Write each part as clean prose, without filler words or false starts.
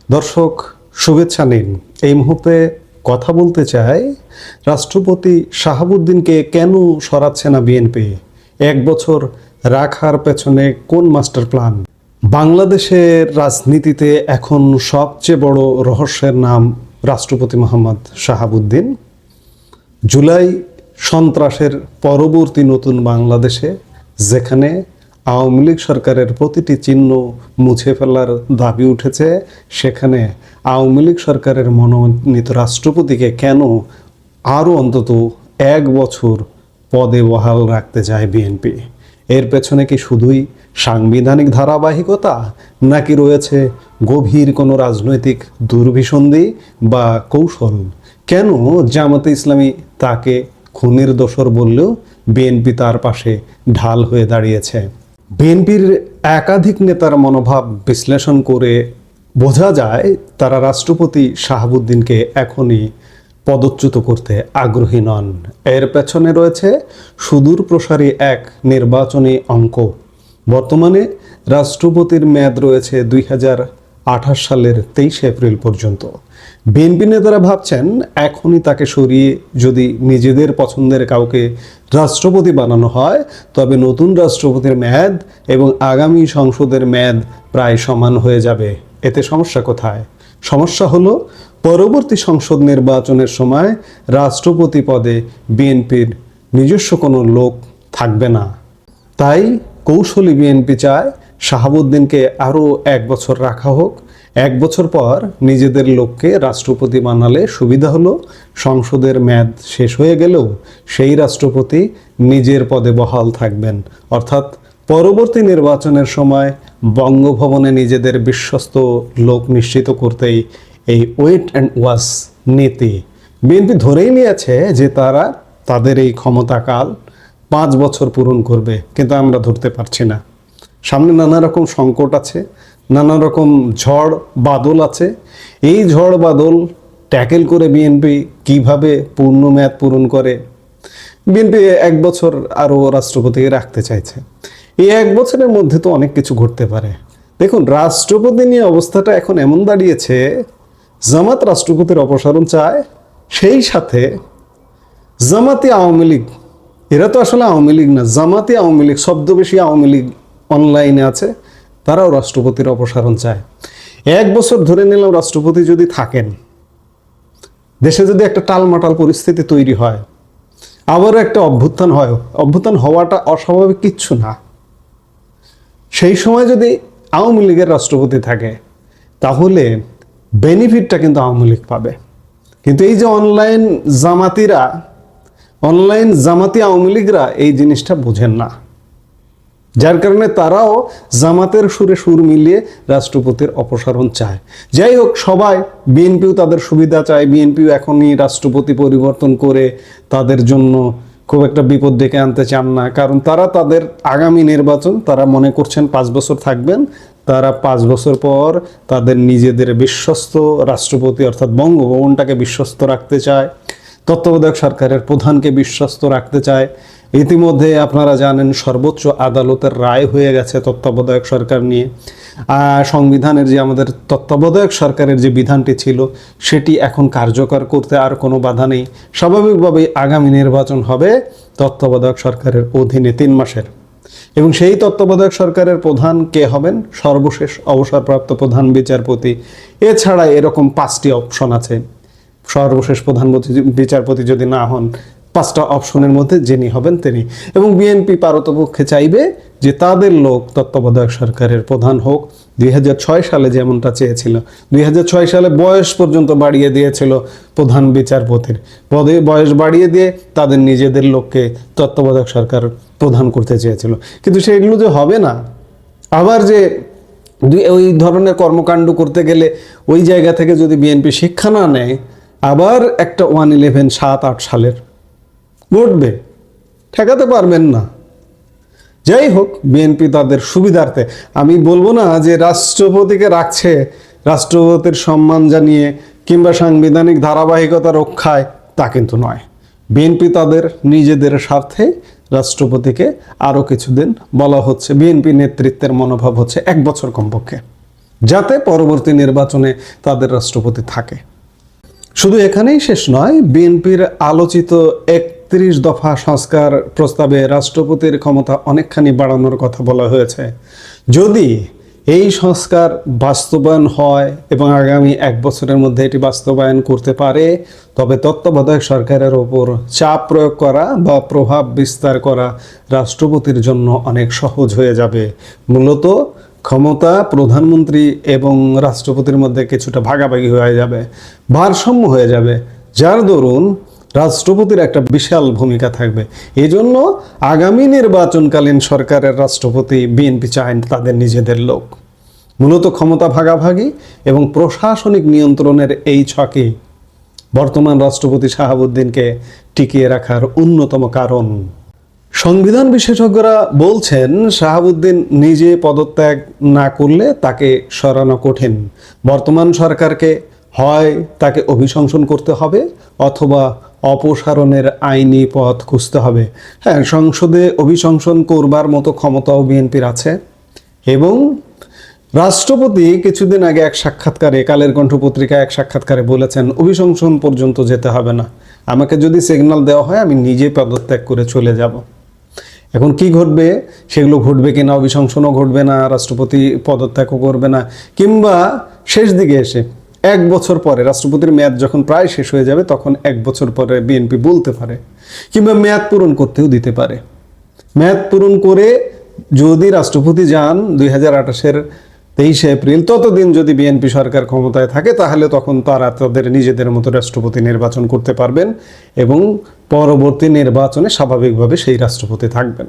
দর্শক শুভেচ্ছা নিন। এই মুহূর্তে কথা বলতে চাই রাষ্ট্রপতি শাহাবুদ্দিনকে কেন সরাচ্ছে না বিএনপি, 1 বছর রাখার পেছনে কোন মাস্টার প্ল্যান। বাংলাদেশের রাজনীতিতে এখন সবচেয়ে বড় রহস্যের নাম রাষ্ট্রপতি মোহাম্মদ শাহাবুদ্দিন। জুলাই সন্ত্রাসের পরবর্তী নতুন বাংলাদেশে যেখানে আওয়ামী লীগ সরকারের প্রতিটি চিহ্ন মুছে ফেলার দাবি উঠেছে, সেখানে আওয়ামী লীগ সরকারের মনোনীত রাষ্ট্রপতিকে কেন আরও অন্তত 1 বছর পদে বহাল রাখতে চায় বিএনপি? এর পেছনে কি শুধুই সাংবিধানিক ধারাবাহিকতা, নাকি রয়েছে গভীর কোনো রাজনৈতিক দুর্বিসন্ধি বা কৌশল? কেন জামাতে ইসলামী তাকে খুনের দোসর বললেও বিএনপি তার পাশে ঢাল হয়ে দাঁড়িয়েছে? বিএনপির একাধিক নেতার মনোভাব বিশ্লেষণ করে বোঝা যায় তারা রাষ্ট্রপতি শাহাবুদ্দিনকে এখনই পদচ্যুত করতে আগ্রহী নন। এর পেছনে রয়েছে সুদূর প্রসারী এক নির্বাচনী অঙ্ক। বর্তমানে রাষ্ট্রপতির মেয়াদ রয়েছে 2028 সালের 23 এপ্রিল পর্যন্ত। বিএনপি নেতারা ভাবছেন এখনই তাকে সরিয়ে যদি নিজেদের পছন্দের কাউকে রাষ্ট্রপতি বানানো হয়, তবে নতুন রাষ্ট্রপতির মেয়াদ এবং আগামী সংসদের মেয়াদ প্রায় সমান হয়ে যাবে। এতে সমস্যা কোথায়? সমস্যা হলো পরবর্তী সংসদ নির্বাচনের সময় রাষ্ট্রপতি পদে বিএনপির নিজস্ব কোনো লোক থাকবে না। তাই কৌশলী বিএনপি চায় শাহাবুদ্দিনকে আরও 1 বছর রাখা হোক। 1 বছর পর নিজেদের লোককে রাষ্ট্রপতি বানালে সুবিধা হলো, সংসদের মেয়াদ শেষ হয়ে গেলেও সেই রাষ্ট্রপতি নিজের পদে বহাল থাকবেন। অর্থাৎ পরবর্তী নির্বাচনের সময় বঙ্গভবনে নিজেদের বিশ্বস্ত লোক নিশ্চিত করতেই এই ওয়েট অ্যান্ড ওয়াচ নীতি। বিএনপি ধরেই নিয়েছে যে তারা তাদের এই ক্ষমতাকাল 5 বছর পূরণ করবে, কিন্তু আমরা ধরতে পারছি না। সামনে নানা রকম সংকট আছে, নানা রকম ঝড় বাদল আছে। এই ঝড় বাদল ট্যাকেল করে বিএনপি কিভাবে পূর্ণ মেয়াদ পূরণ করে? বিএনপি 1 বছর আরও রাষ্ট্রপতিকে রাখতে চাইছে। এই 1 বছরের মধ্যে তো অনেক কিছু ঘটতে পারে। দেখুন, রাষ্ট্রপতি নিয়ে অবস্থাটা এখন এমন দাঁড়িয়েছে, জামাত রাষ্ট্রপতির অপসারণ চায়, সেই সাথে জামাতি আওয়ামী লীগ, এরা তো আসলে আওয়ামী লীগ না, জামাতি আওয়ামী লীগ, ছদ্মবেশী আওয়ামী লীগ অনলাইনে আছে, তারাও রাষ্ট্রপতির অপসারণ চায়। 1 বছর ধরে নিলাম রাষ্ট্রপতি যদি থাকেন, দেশে যদি একটা টালমাটাল পরিস্থিতি তৈরি হয়, আবারও একটা অভ্যুত্থান হয়, অভ্যুত্থান হওয়াটা অস্বাভাবিক কিচ্ছু না। সেই সময় যদি আওয়ামী লীগের রাষ্ট্রপতি থাকে, তাহলে বেনিফিটটা কিন্তু আওয়ামী লীগ পাবে। কিন্তু এই যে অনলাইন জামাতি আওয়ামী লীগরা এই জিনিসটা বোঝেন না, যার কারণে তারাও জামাতের সুরে সুর মিলিয়ে রাষ্ট্রপতির অপসারণ চায়। যাই হোক, সবাই, বিএনপিও তাদের সুবিধা চায়। বিএনপিও এখনই রাষ্ট্রপতি পরিবর্তন করে তাদের জন্য খুব একটা বিপদ ডেকে আনতে চান না, কারণ তারা তাদের আগামী নির্বাচন তারা মনে করছেন 5 বছর থাকবেন। তারা 5 বছর পর তাদের নিজেদের বিশ্বস্ত রাষ্ট্রপতি অর্থাৎ বঙ্গভবনটাকে বিশ্বস্ত রাখতে চায়, তত্ত্বাবধায়ক সরকারের প্রধানকে বিশ্বস্ত রাখতে চায়। ইতিমধ্যে আপনারা জানেন সর্বোচ্চ আদালতের রায় হয়ে গেছে তত্ত্বাবধায়ক সরকার নিয়ে। সংবিধানের যে আমাদের তত্ত্বাবধায়ক সরকারের যে বিধানটি ছিল, সেটি এখন কার্যকর করতে আর কোনো বাধা নেই। স্বাভাবিকভাবেই আগামী নির্বাচন হবে তত্ত্বাবধায়ক সরকারের অধীনে 3 মাসের, এবং সেই তত্ত্বাবধায়ক সরকারের প্রধান কে হবেন? সর্বশেষ অবসরপ্রাপ্ত প্রধান বিচারপতি। এছাড়া এরকম 5টি অপশন আছে। সর্বশেষ প্রধান বিচারপতি যদি না হন, 5টা অপশনের মধ্যে যিনি হবেন তিনি। এবং বিএনপি পারতপক্ষে চাইবে যে তাদের লোক তত্ত্বাবধায়ক সরকারের প্রধান হোক। 2006 সালে যেমনটা চেয়েছিল, 2006 সালে বয়স পর্যন্ত বাড়িয়ে দিয়েছিল প্রধান বিচারপতির, বয়স বাড়িয়ে দিয়ে তাদের নিজেদের লোককে তত্ত্বাবধায়ক সরকার প্রধান করতে চেয়েছিল। কিন্তু সেগুলো যে হবে না, আবার যে ওই ধরনের কর্মকাণ্ড করতে গেলে ওই জায়গা থেকে যদি বিএনপি শিক্ষা না নেয়, আবার একটা 1/11 7-8 সালের ঘটবে, ঠেকাতে পারবেন না। যাই হোক, বিএনপি তাদের সুবিধার্থে, আমি বলবো না যে রাষ্ট্রপতিকে রাখছে রাষ্ট্রপতির সম্মান জানিয়ে কিংবা সাংবিধানিক ধারাবাহিকতা রক্ষায়, তা কিন্তু নয়। বিএনপি তাদের নিজেদের স্বার্থে রাষ্ট্রপতিকে আরও কিছুদিন বলা হচ্ছে। বিএনপি নেতৃত্বের মনোভাব হচ্ছে 1 বছর কমপক্ষে। যাতে পরবর্তী নির্বাচনে তাদের রাষ্ট্রপতি থাকে। শুধু এখানেই শেষ নয়, বিএনপির আলোচিত ৩১ দফা সংস্কার প্রস্তাবে রাষ্ট্রপতির ক্ষমতা অনেকখানি বাড়ানোর কথা বলা হয়েছে। যদি এই সংস্কার বাস্তবায়ন হয় এবং আগামী ১ বছরের মধ্যে এটি বাস্তবায়ন করতে পারে, তবে তত্ত্বাবধায়ক সরকারের ওপর চাপ প্রয়োগ করা বা প্রভাব বিস্তার করা রাষ্ট্রপতির জন্য অনেক সহজ হয়ে যাবে। মূলত ক্ষমতা প্রধানমন্ত্রী এবং রাষ্ট্রপতির মধ্যে কিছুটা ভাগাভাগি হয়ে যাবে, ভারসাম্য হয়ে যাবে, যার দরুন রাষ্ট্রপতির একটা বিশাল ভূমিকা থাকবে। এই জন্য আগামী নির্বাচনকালীন সরকারের রাষ্ট্রপতি বিএনপি চায় তাদের নিজেদের লোক। মূলত ক্ষমতা ভাগাভাগি এবং প্রশাসনিক নিয়ন্ত্রণের এই ছকে বর্তমান রাষ্ট্রপতি শাহাবুদ্দিনকে টিকিয়ে রাখার অন্যতম কারণ। সংবিধান বিশেষজ্ঞরা বলছেন, শাহাবুদ্দিন নিজে পদত্যাগ না করলে তাকে সরানো কঠিন। বর্তমান সরকারকে হয় তাকে অভিশংসন করতে হবে অথবা অপসারণের আইনি পথ খুঁজতে হবে। হ্যাঁ, সংসদে অভিশংসন করবার মতো ক্ষমতাও বিএনপির আছে। এবং রাষ্ট্রপতি কিছুদিন আগে এক সাক্ষাৎকারে, কালের কণ্ঠ পত্রিকায় এক সাক্ষাৎকারে বলেছেন, অভিশংসন পর্যন্ত যেতে হবে না, আমাকে যদি সিগন্যাল দেওয়া হয় আমি নিজে পদত্যাগ করে চলে যাব। এখন কি ঘটবে, সেগুলো ঘটবে কিনা, অভিশংসনও ঘটবে না, রাষ্ট্রপতি পদত্যাগও করবে না, কিংবা শেষ দিকে এসে 1 বছর পরে রাষ্ট্রপতির মেয়াদ যখন প্রায় শেষ হয়ে যাবে তখন 1 বছর পরে বিএনপি বলতে পারে, কিংবা মেয়াদ পূরণ করতেও দিতে পারে। মেয়াদ পূরণ করে যদি রাষ্ট্রপতি যান 2028-এর 23শে এপ্রিল, ততদিন যদি বিএনপি সরকার ক্ষমতায় থাকে তাহলে তখন তারা তাদের নিজেদের মতো রাষ্ট্রপতি নির্বাচন করতে পারবেন এবং পরবর্তী নির্বাচনে স্বাভাবিকভাবে সেই রাষ্ট্রপতি থাকবেন।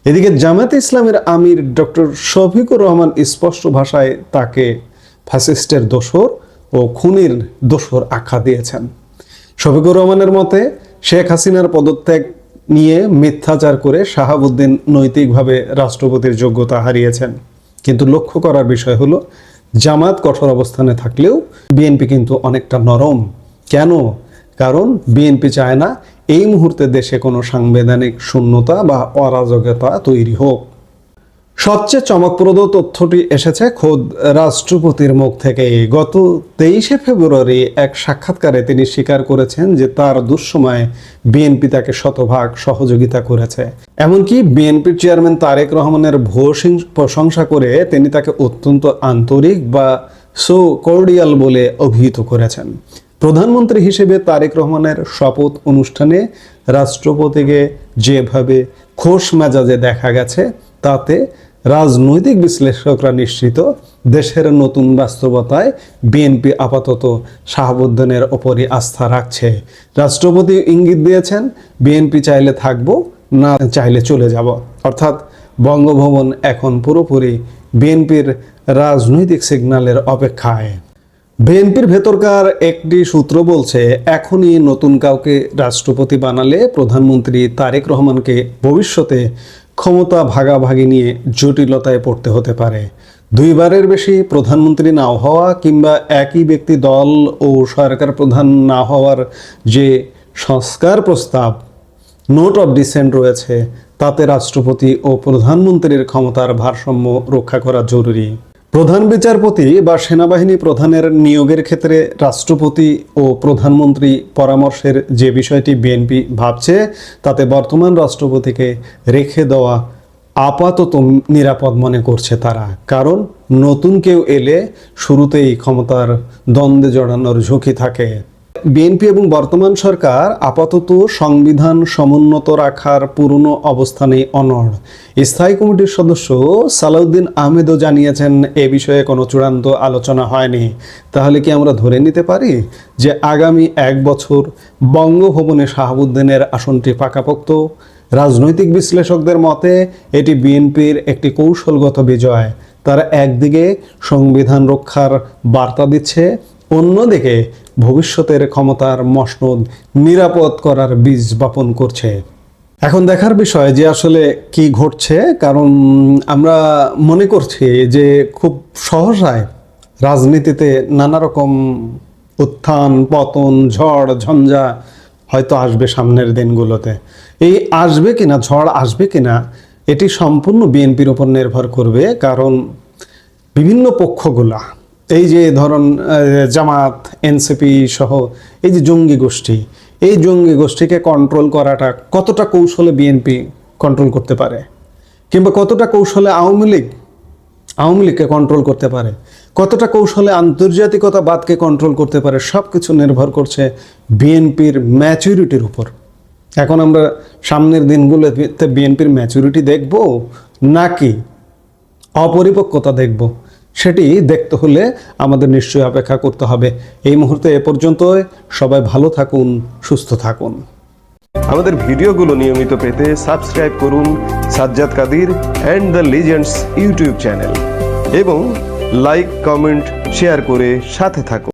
এদিকে জামায়াতে ইসলামের আমির ডক্টর শফিকুর রহমান স্পষ্ট ভাষায় তাকে ফ্যাসিস্টের দোসর ও খুনির দোসর আখ্যা দিয়েছেন। শফিকুর রহমানের মতে, শেখ হাসিনার পদত্যাগ নিয়ে মিথ্যাচার করে শাহাবুদ্দিন নৈতিকভাবে রাষ্ট্রপতির যোগ্যতা হারিয়েছেন। কিন্তু লক্ষ্য করার বিষয় হলো, জামাত কঠোর অবস্থানে থাকলেও বিএনপি কিন্তু অনেকটা নরম। কেন? কারণ বিএনপি চায় না এই মুহূর্তে দেশে কোনো সাংবিধানিক শূন্যতা বা অরাজকতা তৈরি হোক। সবচেয়ে চমকপ্রদ তথ্যটি এসেছে খোদ রাষ্ট্রপতির মুখ থেকে। গত 23শে ফেব্রুয়ারি এক সাক্ষাৎকারে তিনি স্বীকার করেছেন যে তার দুঃসময়ে বিএনপি তাকে শতভাগ সহযোগিতা করেছে। এমনকি বিএনপির চেয়ারম্যান তারেক রহমানের ভূয়সী প্রশংসা করে তিনি তাকে অত্যন্ত আন্তরিক বা সো কর্ডিয়াল বলে অভিহিত করেছেন। প্রধানমন্ত্রী হিসেবে তারেক রহমানের শপথ অনুষ্ঠানে রাষ্ট্রপতিকে যেভাবে খোশ মেজাজে দেখা গেছে, তাতে রাজনৈতিক বিশ্লেষকরা নিশ্চিত দেশের নতুন বাস্তবতায় বিএনপি আপাতত শাহাবুদ্দিনের ওপরই আস্থা রাখছে। রাষ্ট্রপতি ইঙ্গিত দিয়েছেন, বিএনপি চাইলে থাকবো, না চাইলে চলে যাব। অর্থাৎ বঙ্গভবন এখন পুরোপুরি বিএনপির রাজনৈতিক সিগন্যালের অপেক্ষায়। বিএনপির ভেতরকার একটি সূত্র বলছে, এখনই নতুন কাউকে রাষ্ট্রপতি বানালে প্রধানমন্ত্রী তারেক রহমানকে ভবিষ্যতে ক্ষমতা ভাগাভাগি নিয়ে জটিলতায় পড়তে হতে পারে। 2বারের বেশি প্রধানমন্ত্রী না হওয়া কিংবা একই ব্যক্তি দল ও সরকার প্রধান না হওয়ার যে সংস্কার প্রস্তাব নোট অফ ডিসেন্ট রয়েছে, তাতে রাষ্ট্রপতি ও প্রধানমন্ত্রীর ক্ষমতার ভারসাম্য রক্ষা করা জরুরি। প্রধান বিচারপতি বা সেনাবাহিনী প্রধানের নিয়োগের ক্ষেত্রে রাষ্ট্রপতি ও প্রধানমন্ত্রী পরামর্শের যে বিষয়টি বিএনপি ভাবছে, তাতে বর্তমান রাষ্ট্রপতিকে রেখে দেওয়া আপাতত নিরাপদ মনে করছে তারা। কারণ নতুন কেউ এলে শুরুতেই ক্ষমতার দ্বন্দ্বে জড়ানোর ঝুঁকি থাকে। বিএনপি এবং বর্তমান সরকার আপাতত সংবিধান সমুন্নত রাখার পুরনো অবস্থানে অনড়। স্থায়ী কমিটির সদস্য সালাউদ্দিন আহমেদও জানিয়েছেন, এ বিষয়ে কোনো চূড়ান্ত আলোচনা হয়নি। তাহলে কি আমরা ধরে নিতে পারি যে আগামী 1 বছর বঙ্গভবনে শাহাবুদ্দিনের আসনটি পাকাপোক্ত? রাজনৈতিক বিশ্লেষকদের মতে এটি বিএনপির একটি কৌশলগত বিজয়। তারা একদিকে সংবিধান রক্ষার বার্তা দিচ্ছে, অন্যদিকে ভবিষ্যতের ক্ষমতার মসনদ নিরাপদ করার বীজ বপন করছে। এখন দেখার বিষয় যে আসলে কি ঘটছে, কারণ আমরা মনে করছি যে খুব সহসায় রাজনীতিতে নানা রকম উত্থান পতন, ঝড় ঝঞ্ঝা হয়তো আসবে সামনের দিনগুলোতে। এই আসবে কিনা, ঝড় আসবে কিনা, এটি সম্পূর্ণ বিএনপির উপর নির্ভর করবে। কারণ বিভিন্ন পক্ষগুলা, এই যে ধরুন জামাত, এনসিপি সহ এই যে জঙ্গি গোষ্ঠী, এই জঙ্গি গোষ্ঠীকে কন্ট্রোল করাটা কতটা কৌশলে বিএনপি কন্ট্রোল করতে পারে, কিংবা কতটা কৌশলে আওয়ামী লীগকে কন্ট্রোল করতে পারে, কতটা কৌশলে আন্তর্জাতিকতাবাদকে কন্ট্রোল করতে পারে, সব কিছু নির্ভর করছে বিএনপির ম্যাচুরিটির উপর। এখন আমরা সামনের দিনগুলোতে বিএনপির ম্যাচুরিটি দেখব নাকি অপরিপক্কতা দেখব, সেটি দেখতে হলে আমাদের নিশ্চয়ই অপেক্ষা করতে হবে। এই মুহূর্তে এ পর্যন্ত, সবাই ভালো থাকুন, সুস্থ থাকুন। আমাদের ভিডিওগুলো নিয়মিত পেতে সাবস্ক্রাইব করুন Sajjad Kadir and the legends YouTube channel এবং লাইক, কমেন্ট, শেয়ার করে সাথে থাকুন।